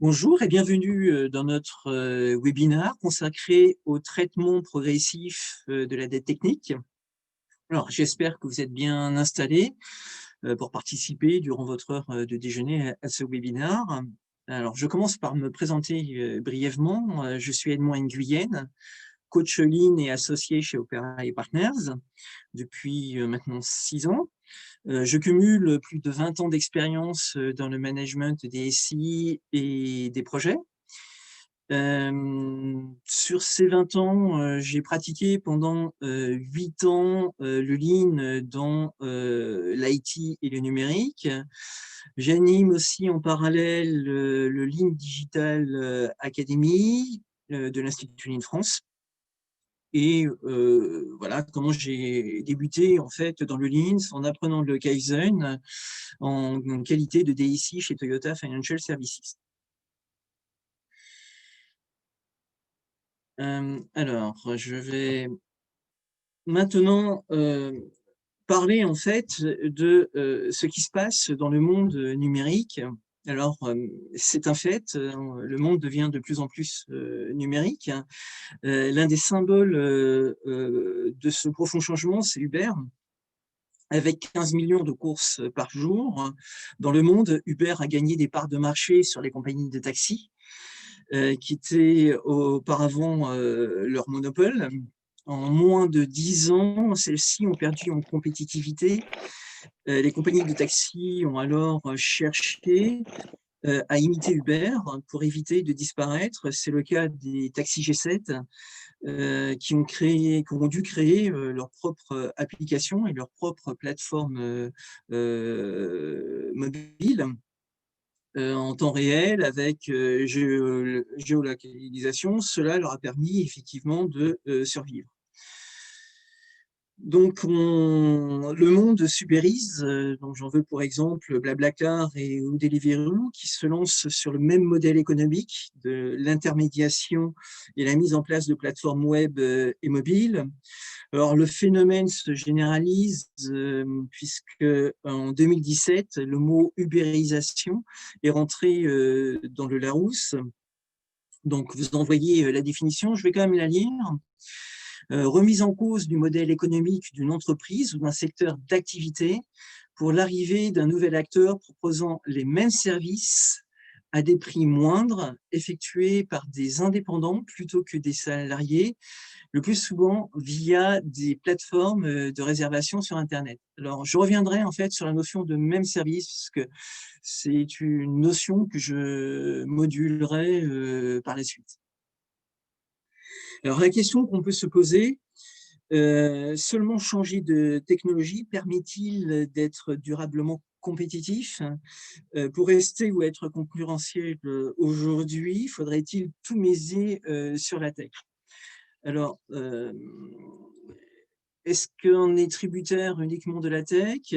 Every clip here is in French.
Bonjour et bienvenue dans notre webinaire consacré au traitement progressif de la dette technique. Alors, j'espère que vous êtes bien installés pour participer durant votre heure de déjeuner à ce webinaire. Alors, je commence par me présenter brièvement. Je suis Edmond Nguyen, coach Lean et associé chez Opera Partners depuis maintenant 6 ans. Je cumule plus de 20 ans d'expérience dans le management des SI et des projets. Sur ces 20 ans, j'ai pratiqué pendant 8 ans le Lean dans l'IT et le numérique. J'anime aussi en parallèle le Lean Digital Academy de l'Institut Lean France. Et voilà comment j'ai débuté en fait dans le Lean en apprenant le Kaizen en qualité de DSI chez Toyota Financial Services. Alors, je vais maintenant parler en fait de ce qui se passe dans le monde numérique. Alors, c'est un fait, le monde devient de plus en plus numérique. L'un des symboles de ce profond changement, c'est Uber. Avec 15 millions de courses par jour, dans le monde, Uber a gagné des parts de marché sur les compagnies de taxi, qui étaient auparavant leur monopole. En moins de 10 ans, celles-ci ont perdu en compétitivité. Les compagnies de taxi ont alors cherché à imiter Uber pour éviter de disparaître. C'est le cas des taxis G7 qui ont dû créer leur propre application et leur propre plateforme mobile en temps réel avec géolocalisation. Cela leur a permis effectivement de survivre. Donc, le monde s'ubérise. Donc, j'en veux pour exemple Blablacar et Deliveroo qui se lancent sur le même modèle économique de l'intermédiation et la mise en place de plateformes web et mobiles. Alors, le phénomène se généralise puisque en 2017, le mot ubérisation est rentré dans le Larousse. Donc, vous envoyez la définition, je vais quand même la lire. Remise en cause du modèle économique d'une entreprise ou d'un secteur d'activité pour l'arrivée d'un nouvel acteur proposant les mêmes services à des prix moindres, effectués par des indépendants plutôt que des salariés, le plus souvent via des plateformes de réservation sur Internet. Alors, je reviendrai en fait sur la notion de même service, parce que c'est une notion que je modulerai par la suite. Alors, la question qu'on peut se poser, seulement changer de technologie permet-il d'être durablement compétitif? Pour rester ou être concurrentiel aujourd'hui, faudrait-il tout miser sur la tech? Alors, est-ce qu'on est tributaire uniquement de la tech?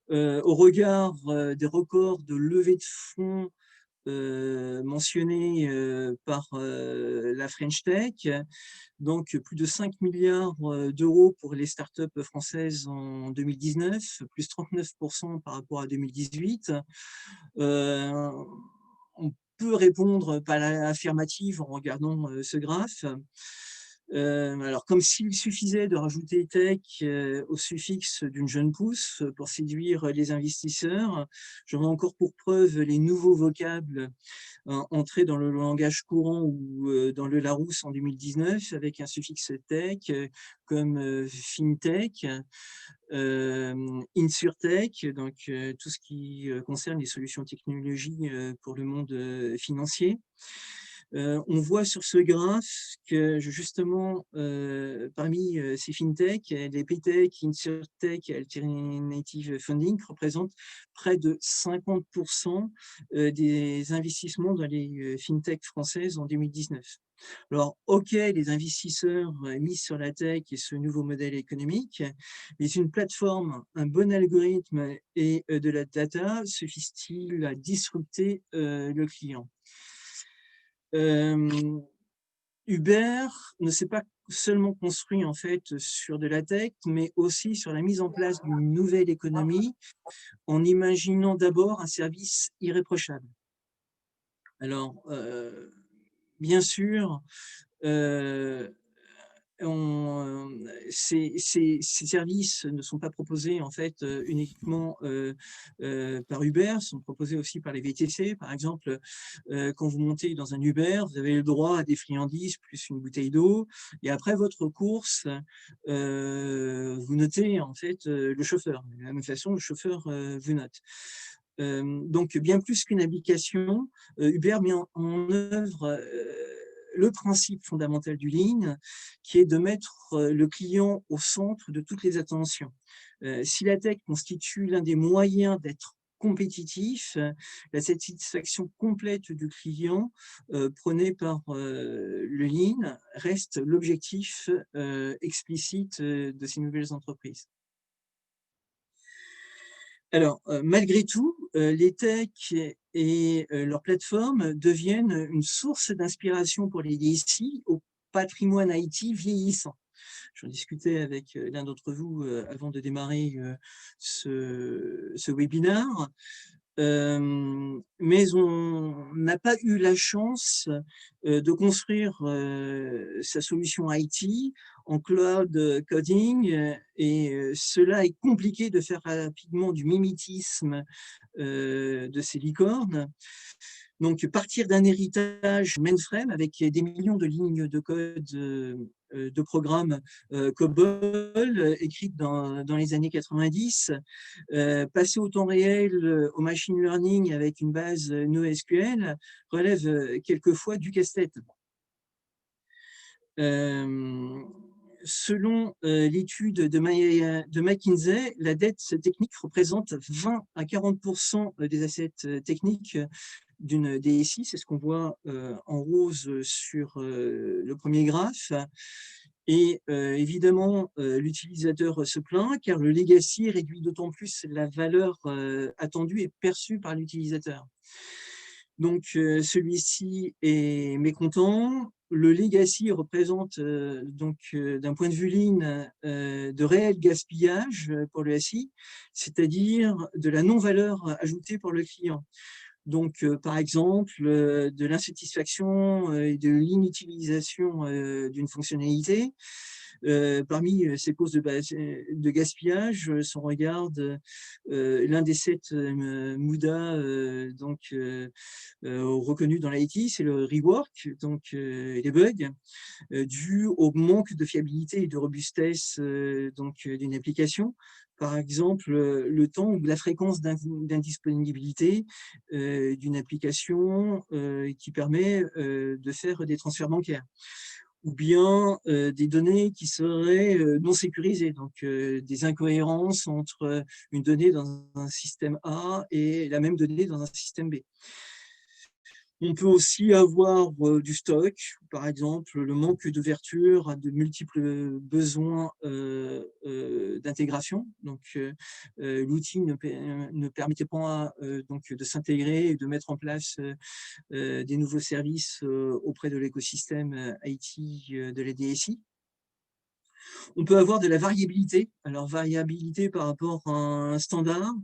Au regard des records de levée de fonds mentionnés par la French Tech, donc plus de 5 milliards d'euros pour les startups françaises en 2019, plus 39% par rapport à 2018. On peut répondre par l'affirmative en regardant ce graphe. Alors, comme s'il suffisait de rajouter tech au suffixe d'une jeune pousse pour séduire les investisseurs, j'aurais encore pour preuve les nouveaux vocables entrés dans le langage courant ou dans le Larousse en 2019 avec un suffixe tech comme fintech, insurtech, donc tout ce qui concerne les solutions technologiques pour le monde financier. On voit sur ce graphe que justement, parmi ces fintech, les PayTech, InsurTech et Alternative Funding représentent près de 50% des investissements dans les fintech françaises en 2019. Alors, OK, les investisseurs mis sur la tech et ce nouveau modèle économique, mais une plateforme, un bon algorithme et de la data suffisent-ils à disrupter le client? Uber ne s'est pas seulement construit en fait sur de la tech, mais aussi sur la mise en place d'une nouvelle économie en imaginant d'abord un service irréprochable. Alors, bien sûr, heu, ces services ne sont pas proposés en fait, uniquement, par Uber, sont proposés aussi par les VTC. Par exemple, quand vous montez dans un Uber, vous avez le droit à des friandises plus une bouteille d'eau et après votre course, vous notez en fait, le chauffeur. De la même façon, le chauffeur, vous note. Donc bien plus qu'une application, Uber met en œuvre, le principe fondamental du Lean, qui est de mettre, le client au centre de toutes les attentions. Si la tech constitue l'un des moyens d'être compétitif, la satisfaction complète du client, prônée par, le Lean reste l'objectif, explicite, de ces nouvelles entreprises. Alors, malgré tout, les techs et leurs plateformes deviennent une source d'inspiration pour les DSI au patrimoine IT vieillissant. J'en discutais avec, l'un d'entre vous, avant de démarrer, ce webinaire. Mais on n'a pas eu la chance, de construire, sa solution IT en cloud coding, et cela est compliqué de faire rapidement du mimétisme, de ces licornes. Donc partir d'un héritage mainframe avec des millions de lignes de code, de programmes, COBOL, écrites dans les années 90, passer au temps réel, au machine learning avec une base NoSQL relève, quelquefois du casse-tête. Hem, Selon, l'étude de McKinsey, la dette technique représente 20 à 40 des assets, techniques, d'une DSI. C'est ce qu'on voit, en rose, sur, le premier graphe et évidemment, l'utilisateur se plaint car le legacy réduit d'autant plus la valeur, attendue et perçue par l'utilisateur. Donc, celui-ci est mécontent. Le legacy représente, donc, d'un point de vue lean, de réel gaspillage, pour le SI, c'est-à-dire de la non-valeur ajoutée pour le client. Donc, par exemple, de l'insatisfaction, et de l'inutilisation, d'une fonctionnalité. Parmi, ces causes de gaspillage, si on regarde, l'un des 7 MUDA, donc reconnus dans l'IT, c'est le rework, donc les bugs, dus au manque de fiabilité et de robustesse, donc d'une application. Par exemple, le temps ou la fréquence d'indisponibilité, d'une application, qui permet, de faire des transferts bancaires ou bien, des données qui seraient, non sécurisées, donc des incohérences entre, une donnée dans un système A et la même donnée dans un système B. On peut aussi avoir, du stock, par exemple, le manque d'ouverture à de multiples besoins, d'intégration. Donc, l'outil ne permettait pas, donc de s'intégrer et de mettre en place, des nouveaux services, auprès de l'écosystème, IT, de la DSI. On peut avoir de la variabilité. Alors variabilité par rapport à un standard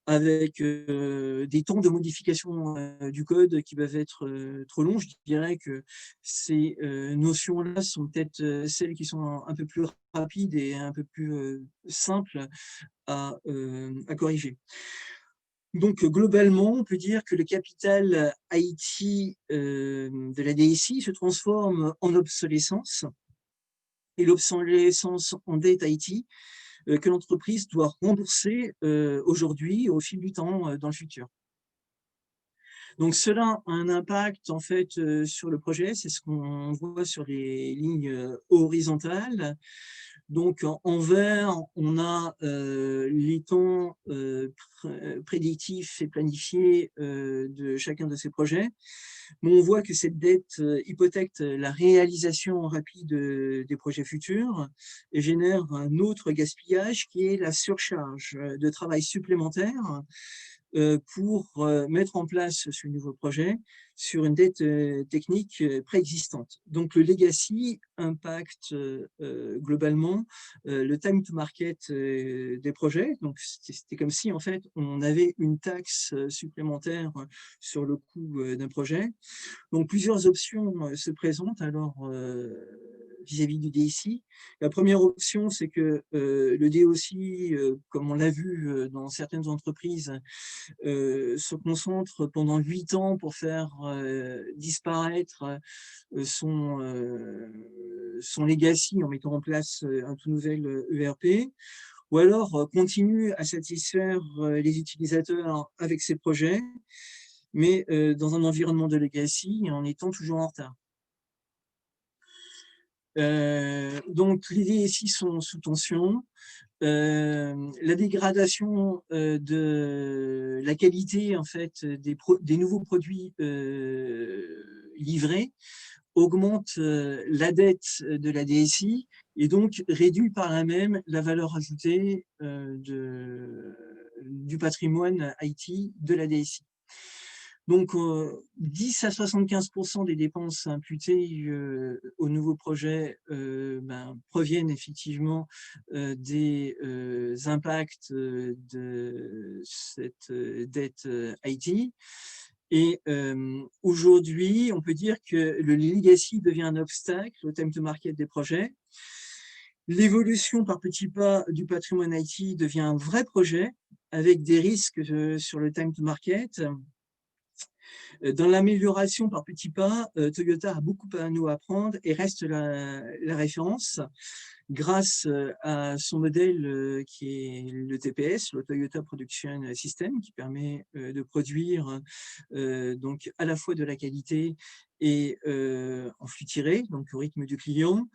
avec, des temps de modification, du code qui peuvent être, trop longs. Je dirais que ces, notions-là sont peut-être, celles qui sont un peu plus rapides et un peu plus, simples à corriger. Donc, globalement, on peut dire que le capital, IT, de la DSI se transforme en obsolescence et l'obsolescence en dette IT, que l'entreprise doit rembourser, aujourd'hui au fil du temps, dans le futur. Donc cela a un impact en fait, sur le projet, c'est ce qu'on voit sur les lignes, horizontales. Donc en vert, on a, les temps, prédictifs et planifiés, de chacun de ces projets. Mais on voit que cette dette, hypothèque la réalisation rapide, des projets futurs et génère un autre gaspillage qui est la surcharge, de travail supplémentaire pour mettre en place ce nouveau projet sur une dette technique préexistante. Donc le legacy impacte globalement le time to market des projets. Donc c'était comme si en fait on avait une taxe supplémentaire sur le coût d'un projet. Donc plusieurs options se présentent alors vis-à-vis du DSI. La première option, c'est que le DSI, comme on l'a vu dans certaines entreprises, se concentre pendant 8 ans pour faire disparaître son legacy en mettant en place un tout nouvel ERP, ou alors continue à satisfaire les utilisateurs avec ses projets, mais dans un environnement de legacy en étant toujours en retard. Donc les DSI sont sous tension. La dégradation de la qualité en fait des nouveaux produits livrés augmente la dette de la DSI et donc réduit par là même la valeur ajoutée du patrimoine IT de la DSI. Donc, 10 à 75% des dépenses imputées au nouveau projet proviennent effectivement des impacts de cette dette IT. Et aujourd'hui, on peut dire que le legacy devient un obstacle au time to market des projets. L'évolution par petits pas du patrimoine IT devient un vrai projet avec des risques sur le time to market. Dans l'amélioration par petits pas, Toyota a beaucoup à nous apprendre et reste la référence grâce à son modèle qui est le TPS, le Toyota Production System, qui permet de produire donc à la fois de la qualité et en flux tiré, donc au rythme du client,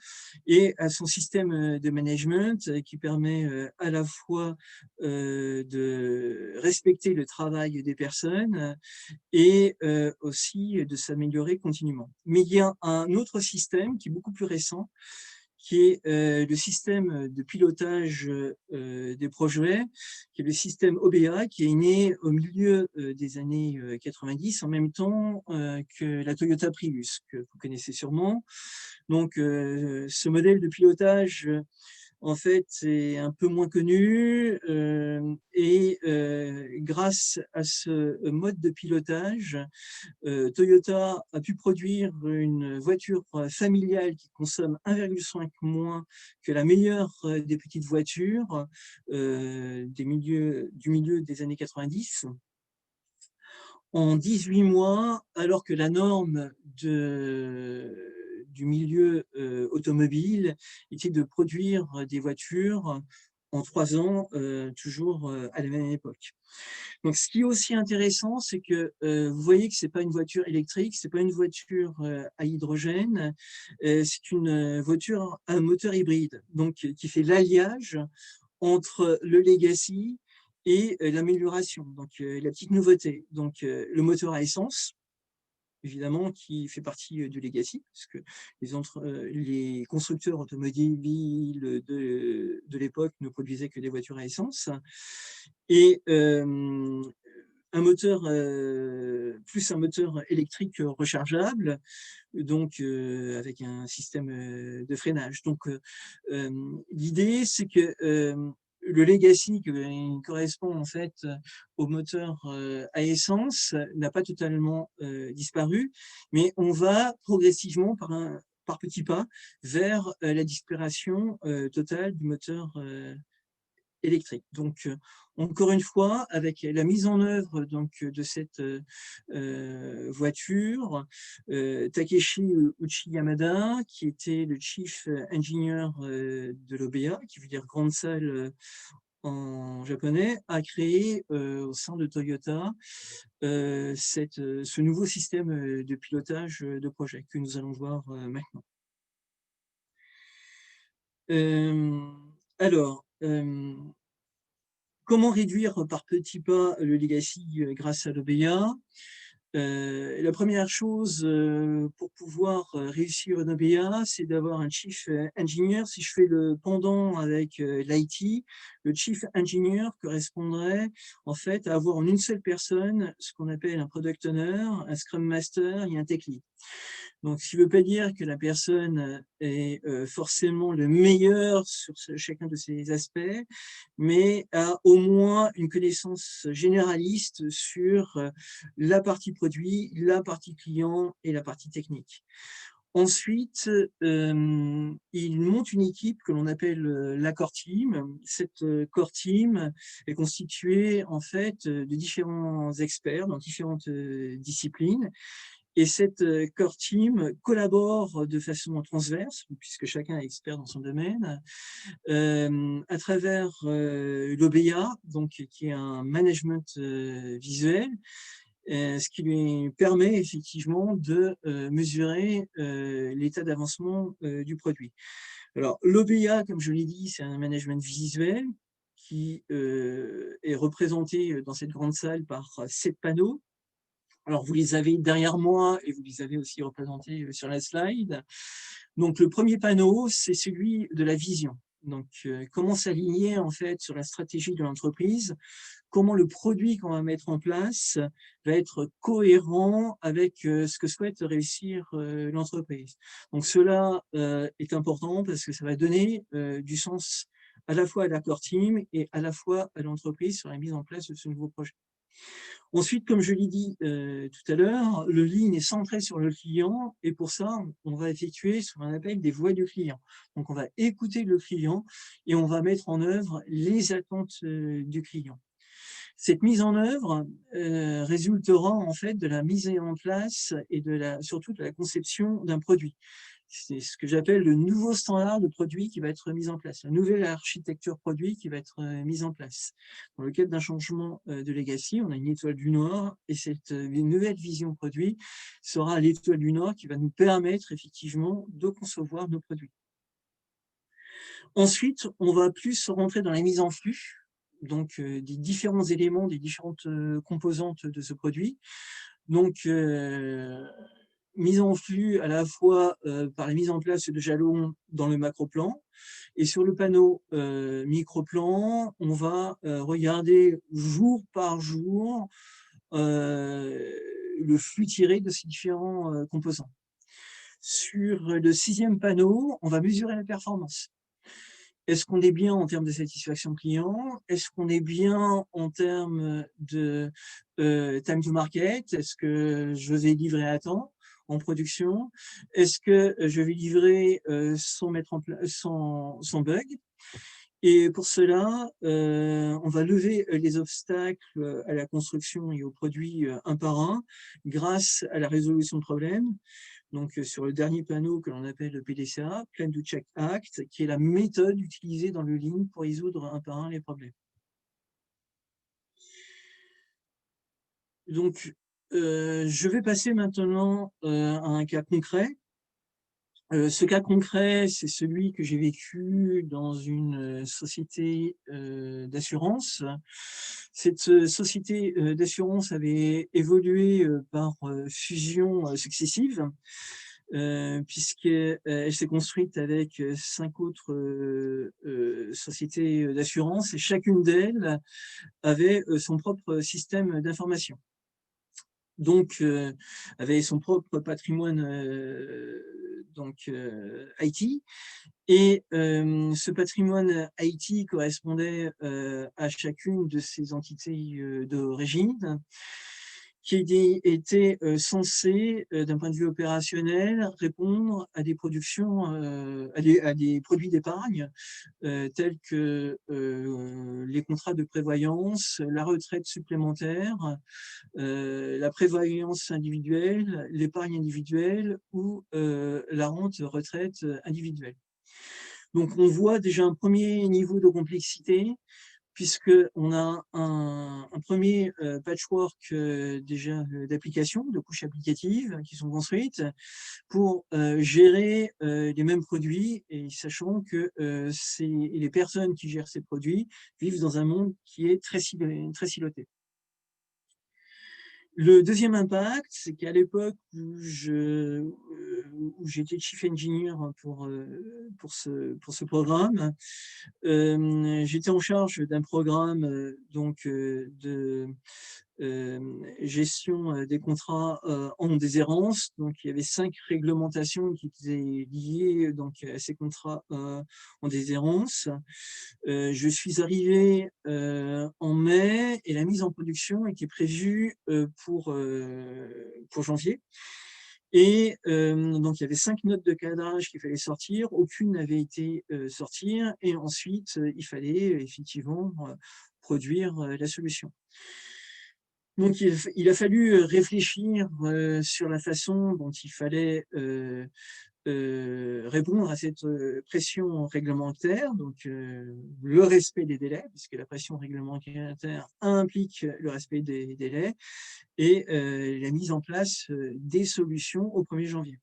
et à son système de management qui permet à la fois de respecter le travail des personnes et aussi de s'améliorer continuellement. Mais il y a un autre système qui est beaucoup plus récent, qui est le système de pilotage des projets, qui est le système OBA, qui est né au milieu des années 90, en même temps que la Toyota Prius, que vous connaissez sûrement. Donc, ce modèle de pilotage en fait, c'est un peu moins connu et grâce à ce mode de pilotage, Toyota a pu produire une voiture familiale qui consomme 1,5 moins que la meilleure des petites voitures du milieu des années 90 en 18 mois, alors que la norme du milieu automobile était de produire des voitures en 3 ans, toujours à la même époque. Donc, ce qui est aussi intéressant, c'est que vous voyez que c'est pas une voiture électrique, c'est pas une voiture à hydrogène, c'est une voiture à moteur hybride, donc qui fait l'alliage entre le legacy et l'amélioration, donc la petite nouveauté. Donc, le moteur à essence, évidemment, qui fait partie du legacy, parce que les constructeurs automobiles de l'époque ne produisaient que des voitures à essence. Et un moteur, plus un moteur électrique rechargeable, donc avec un système de freinage. Donc, l'idée, c'est que le legacy qui correspond en fait au moteur à essence n'a pas totalement disparu, mais on va progressivement par petits pas vers la disparition totale du moteur électrique. Donc, encore une fois, avec la mise en œuvre donc, de cette voiture, Takeshi Uchiyamada, qui était le chief engineer de l'OBA, qui veut dire grande salle en japonais, a créé au sein de Toyota ce nouveau système de pilotage de projet que nous allons voir maintenant. Alors, comment réduire par petits pas le legacy grâce à l'OBA? La première chose pour pouvoir réussir une OBA, c'est d'avoir un chief engineer. Si je fais le pendant avec l'IT, Le Chief Engineer correspondrait en fait à avoir en une seule personne ce qu'on appelle un Product Owner, un Scrum Master et un Tech Lead. Donc, ce qui ne veut pas dire que la personne est forcément le meilleur sur chacun de ces aspects, mais a au moins une connaissance généraliste sur la partie produit, la partie client et la partie technique. Ensuite, il monte une équipe que l'on appelle la Core Team. Cette Core Team est constituée en fait de différents experts dans différentes disciplines. Et cette Core Team collabore de façon transverse, puisque chacun est expert dans son domaine, à travers l'OBA, donc, qui est un management visuel, ce qui lui permet effectivement de mesurer l'état d'avancement du produit. Alors, l'OBA, comme je l'ai dit, c'est un management visuel qui est représenté dans cette grande salle par 7 panneaux. Alors, vous les avez derrière moi et vous les avez aussi représentés sur la slide. Donc, le premier panneau, c'est celui de la vision. Donc, comment s'aligner en fait sur la stratégie de l'entreprise, comment le produit qu'on va mettre en place va être cohérent avec ce que souhaite réussir l'entreprise. Donc, cela est important parce que ça va donner du sens à la fois à la core team et à la fois à l'entreprise sur la mise en place de ce nouveau projet. Ensuite, comme je l'ai dit tout à l'heure, le lean est centré sur le client et pour ça, on va effectuer ce qu'on appelle des voix du client. Donc, on va écouter le client et on va mettre en œuvre les attentes du client. Cette mise en œuvre résultera en fait de la mise en place et surtout de la conception d'un produit. C'est ce que j'appelle le nouveau standard de produit qui va être mis en place, la nouvelle architecture produit qui va être mise en place. Dans le cadre d'un changement de legacy, on a une étoile du Nord et cette nouvelle vision produit sera l'étoile du Nord qui va nous permettre effectivement de concevoir nos produits. Ensuite, on va plus rentrer dans la mise en flux, donc des différents éléments, des différentes composantes de ce produit. Donc, mise en flux à la fois par la mise en place de jalons dans le macro-plan. Et sur le panneau micro-plan, on va regarder jour par jour le flux tiré de ces différents composants. Sur le 6e panneau, on va mesurer la performance. Est-ce qu'on est bien en termes de satisfaction client? Est-ce qu'on est bien en termes de time to market? Est-ce que je vais livrer à temps en production? Est-ce que je vais livrer sans bug? Et pour cela, on va lever les obstacles à la construction et aux produits un par un grâce à la résolution de problèmes. Donc, sur le dernier panneau que l'on appelle le PDCA, Plan do Check Act, qui est la méthode utilisée dans le Lean pour résoudre un par un les problèmes. Donc, je vais passer maintenant à un cas concret. Ce cas concret, c'est celui que j'ai vécu dans une société d'assurance. Cette société d'assurance avait évolué par fusion successive, puisqu'elle s'est construite avec 5 autres sociétés d'assurance et chacune d'elles avait son propre système d'information. Donc, avait son propre patrimoine IT. Et ce patrimoine IT correspondait à chacune de ces entités d'origine qui étaient censées, d'un point de vue opérationnel, répondre à des productions, à des produits d'épargne tels que les contrats de prévoyance, la retraite supplémentaire, la prévoyance individuelle, l'épargne individuelle ou la rente retraite individuelle. Donc, on voit déjà un premier niveau de complexité puisqu'on a un premier patchwork déjà d'applications, de couches applicatives qui sont construites pour gérer les mêmes produits et sachant que les personnes qui gèrent ces produits vivent dans un monde qui est très siloté. Le deuxième impact, c'est qu'à l'époque où j'étais chief engineer pour ce programme, j'étais en charge d'un programme de gestion des contrats en déshérence. Donc, il y avait 5 réglementations qui étaient liées donc, à ces contrats en déshérence. Je suis arrivé en mai et la mise en production était prévue pour janvier. Et donc, il y avait 5 notes de cadrage qu'il fallait sortir. Aucune n'avait été sortie. Et ensuite, il fallait effectivement produire la solution. Donc, il a fallu réfléchir sur la façon dont il fallait répondre à cette pression réglementaire, donc le respect des délais, puisque la pression réglementaire implique le respect des délais, et la mise en place des solutions au 1er janvier.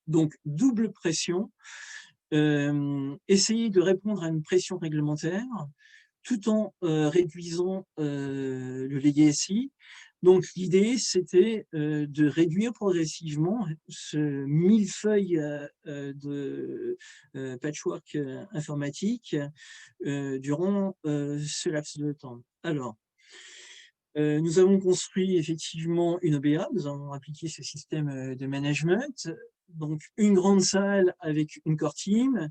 Donc, double pression, essayer de répondre à une pression réglementaire, tout en réduisant le legacy. Donc, l'idée, c'était de réduire progressivement ce millefeuille de patchwork informatique durant ce laps de temps. Alors, nous avons construit effectivement une OBA, nous avons appliqué ce système de management, donc une grande salle avec une core team,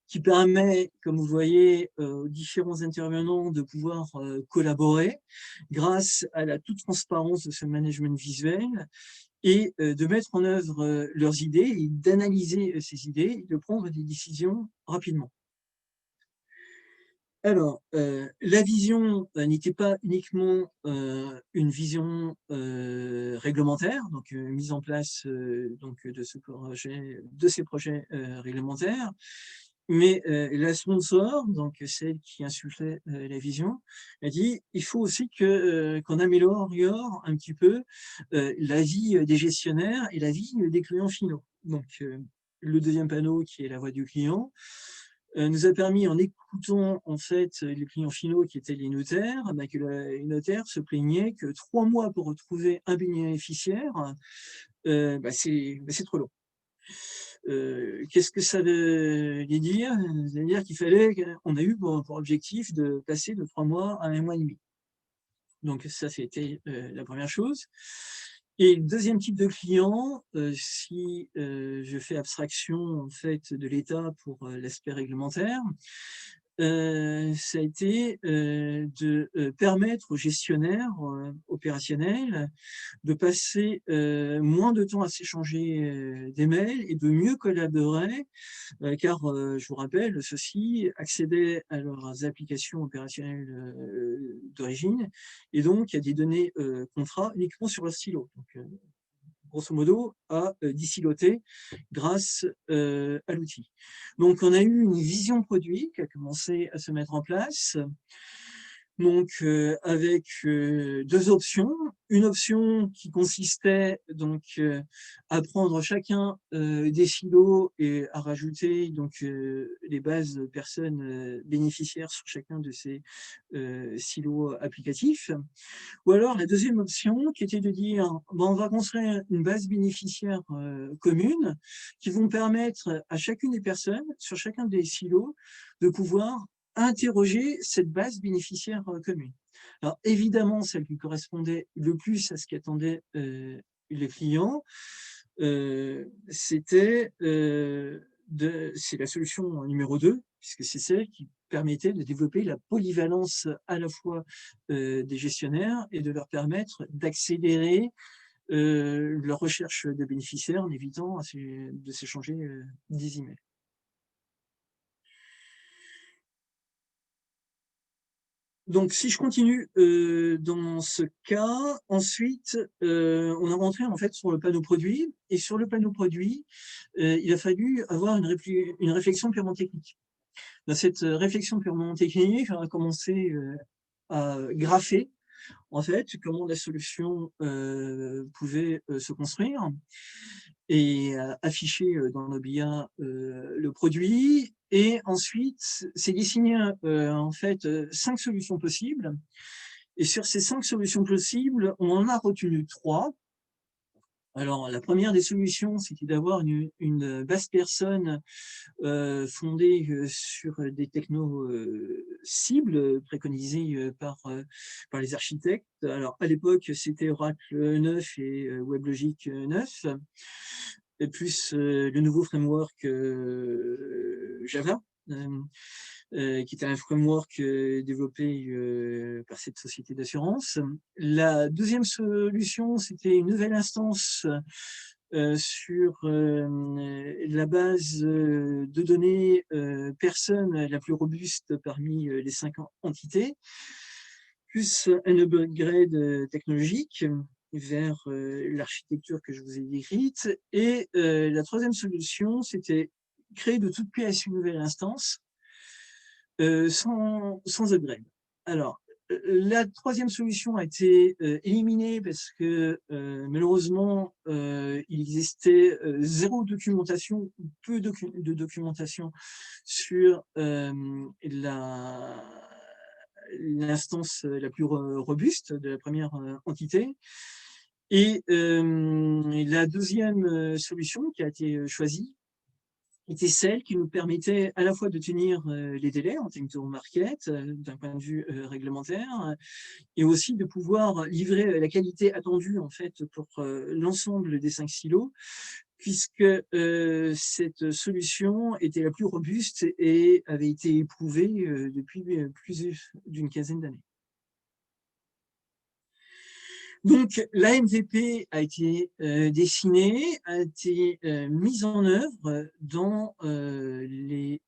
qui permet, comme vous voyez, aux différents intervenants de pouvoir collaborer grâce à la toute transparence de ce management visuel et de mettre en œuvre leurs idées et d'analyser ces idées et de prendre des décisions rapidement. Alors, la vision n'était pas uniquement une vision réglementaire, donc mise en place donc de ces projets réglementaires, mais la sponsor, donc celle qui insufflait la vision, a dit il faut aussi qu'on améliore un petit peu la vie des gestionnaires et la vie des clients finaux. Donc le deuxième panneau qui est la voix du client nous a permis, en écoutant en fait les clients finaux qui étaient les notaires, que les notaires se plaignaient que 3 mois pour retrouver un bénéficiaire, c'est trop long. Qu'est-ce que ça veut dire? Ça veut dire qu'il fallait, on a eu pour objectif de passer de 3 mois à 1 mois et demi. Donc ça, c'était la première chose. Et le deuxième type de client, si je fais abstraction en fait de l'État pour l'aspect réglementaire, ça a été de permettre aux gestionnaires opérationnels de passer moins de temps à s'échanger des mails et de mieux collaborer, car je vous rappelle, ceux-ci accédaient à leurs applications opérationnelles d'origine, et donc il y a des données contrats uniquement sur leur stylo. Donc, grosso modo, à dissiloter grâce à l'outil. Donc, on a eu une vision produit qui a commencé à se mettre en place. Donc, avec 2 options. Une option qui consistait donc à prendre chacun des silos et à rajouter donc les bases de personnes bénéficiaires sur chacun de ces silos applicatifs. Ou alors la deuxième option qui était de dire on va construire une base bénéficiaire commune qui vont permettre à chacune des personnes sur chacun des silos de pouvoir interroger cette base bénéficiaire commune. Alors évidemment, celle qui correspondait le plus à ce qu'attendaient les clients, c'est la solution numéro 2, puisque c'est celle qui permettait de développer la polyvalence à la fois des gestionnaires et de leur permettre d'accélérer leur recherche de bénéficiaires en évitant de s'échanger des emails. Donc, si je continue dans ce cas, ensuite, on est rentré en fait sur le panneau produit. Et sur le panneau produit, il a fallu avoir une réflexion purement technique. Dans cette réflexion purement technique, on a commencé à grapher en fait comment la solution pouvait se construire et afficher dans l'OBIA le produit. Et ensuite, c'est dessiner en fait 5 solutions possibles. Et sur ces 5 solutions possibles, on en a retenu 3. Alors, la première des solutions, c'était d'avoir une base personne fondée sur des technos cibles préconisés par les architectes. Alors, à l'époque, c'était Oracle 9 et WebLogic 9, et plus le nouveau framework Java. Qui était un framework développé par cette société d'assurance. La deuxième solution, c'était une nouvelle instance sur la base de données personnes la plus robuste parmi les 5 entités, plus un upgrade technologique vers l'architecture que je vous ai décrite. Et la troisième solution, c'était créer de toutes pièces une nouvelle instance sans upgrade. Alors, la troisième solution a été éliminée parce que malheureusement, il existait zéro documentation, ou peu de documentation sur l'instance la plus robuste de la première entité. Et la deuxième solution qui a été choisie était celle qui nous permettait à la fois de tenir les délais en time to market d'un point de vue réglementaire, et aussi de pouvoir livrer la qualité attendue en fait pour l'ensemble des 5 silos, puisque cette solution était la plus robuste et avait été éprouvée depuis plus d'une quinzaine d'années. Donc, la MVP a été dessinée, a été mise en œuvre dans les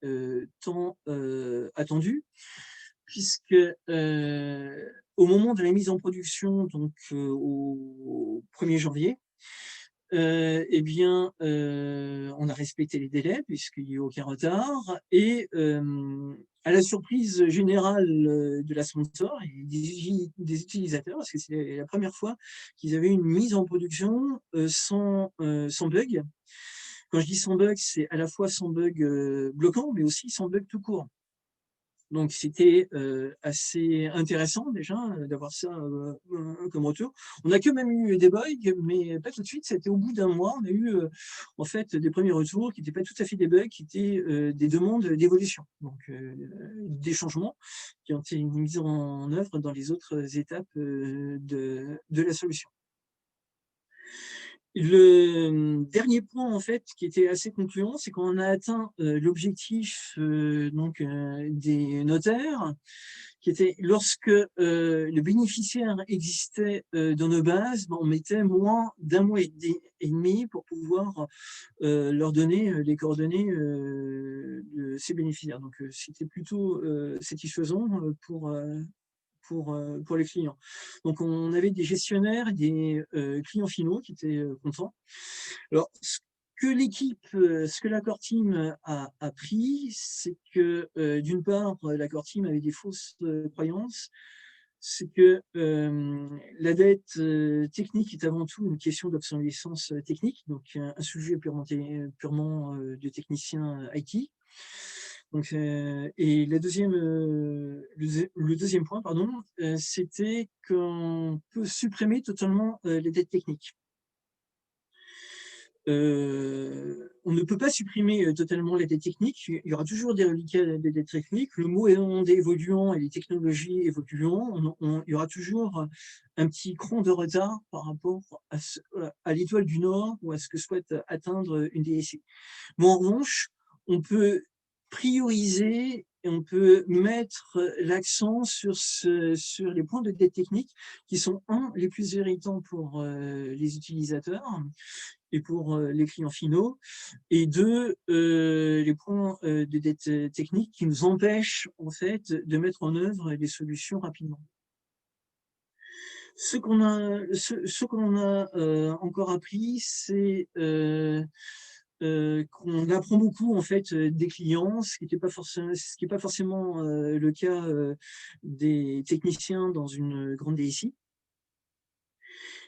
temps attendus, puisque au moment de la mise en production, donc au 1er janvier, eh bien, on a respecté les délais puisqu'il n'y a eu aucun retard, et à la surprise générale de la sponsor et des utilisateurs, parce que c'est la première fois qu'ils avaient une mise en production sans bug. Quand je dis sans bug, c'est à la fois sans bug bloquant, mais aussi sans bug tout court. Donc, c'était assez intéressant déjà d'avoir ça comme retour. On n'a que même eu des bugs, mais pas tout de suite. C'était au bout d'un mois. On a eu en fait des premiers retours qui n'étaient pas tout à fait des bugs, qui étaient des demandes d'évolution, donc des changements qui ont été mis en œuvre dans les autres étapes de la solution. Le dernier point, en fait, qui était assez concluant, c'est qu'on a atteint l'objectif des notaires, qui était lorsque le bénéficiaire existait dans nos bases, on mettait moins d'un mois et demi pour pouvoir leur donner les coordonnées de ces bénéficiaires. Donc, c'était plutôt satisfaisant pour les clients. Donc, on avait des gestionnaires et des clients finaux qui étaient contents. Alors, ce que la Core Team a appris, c'est que d'une part, la Core Team avait des fausses croyances. C'est que la dette technique est avant tout une question d'obsolescence technique, donc un sujet purement de technicien IT. Donc, et le deuxième point, pardon, c'était qu'on peut supprimer totalement les dettes techniques. On ne peut pas supprimer totalement les dettes techniques. Il y aura toujours des reliquats des dettes techniques. Le monde évoluant et les technologies évoluant, il y aura toujours un petit cran de retard par rapport à l'étoile du Nord ou à ce que souhaite atteindre une DSI. Mais en revanche, on peut prioriser et on peut mettre l'accent sur les points de dette technique qui sont, les plus irritants pour les utilisateurs et pour les clients finaux, et deux, les points de dette technique qui nous empêchent en fait de mettre en œuvre des solutions rapidement. Ce qu'on a encore appris, c'est qu'on apprend beaucoup en fait des clients, ce qui n'est pas forcément le cas des techniciens dans une grande DSI.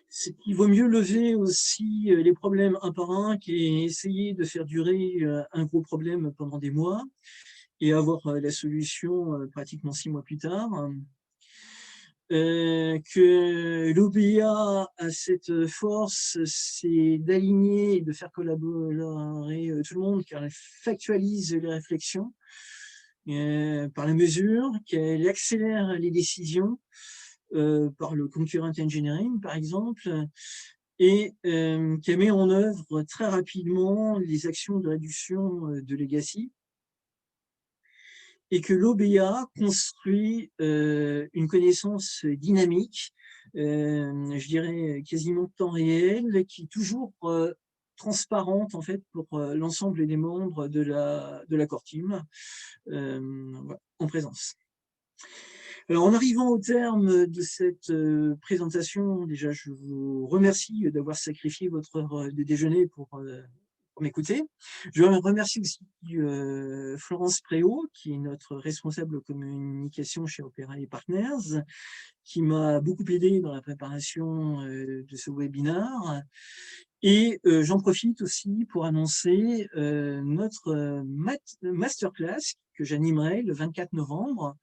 C'est qu'il vaut mieux lever aussi les problèmes un par un qu'essayer de faire durer un gros problème pendant des mois et avoir la solution pratiquement 6 mois plus tard. que l'OBA a cette force, c'est d'aligner et de faire collaborer tout le monde, car elle factualise les réflexions par la mesure, qu'elle accélère les décisions par le concurrent engineering, par exemple, et qu'elle met en œuvre très rapidement les actions de réduction de legacy, et que l'OBA construit une connaissance dynamique, je dirais quasiment temps réel, qui est toujours transparente en fait pour l'ensemble des membres de la core team voilà, en présence. Alors, en arrivant au terme de cette présentation, déjà, je vous remercie d'avoir sacrifié votre heure de déjeuner pour m'écouter. Je remercie aussi Florence Préau, qui est notre responsable communication chez Opera et Partners, qui m'a beaucoup aidé dans la préparation de ce webinaire. Et j'en profite aussi pour annoncer notre masterclass que j'animerai le 24 novembre,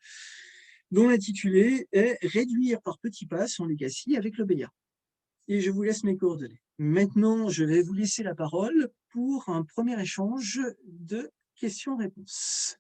dont l'intitulé est « Réduire par petits pas son legacy avec l'OBA ». Et je vous laisse mes coordonnées. Maintenant, je vais vous laisser la parole pour un premier échange de questions-réponses.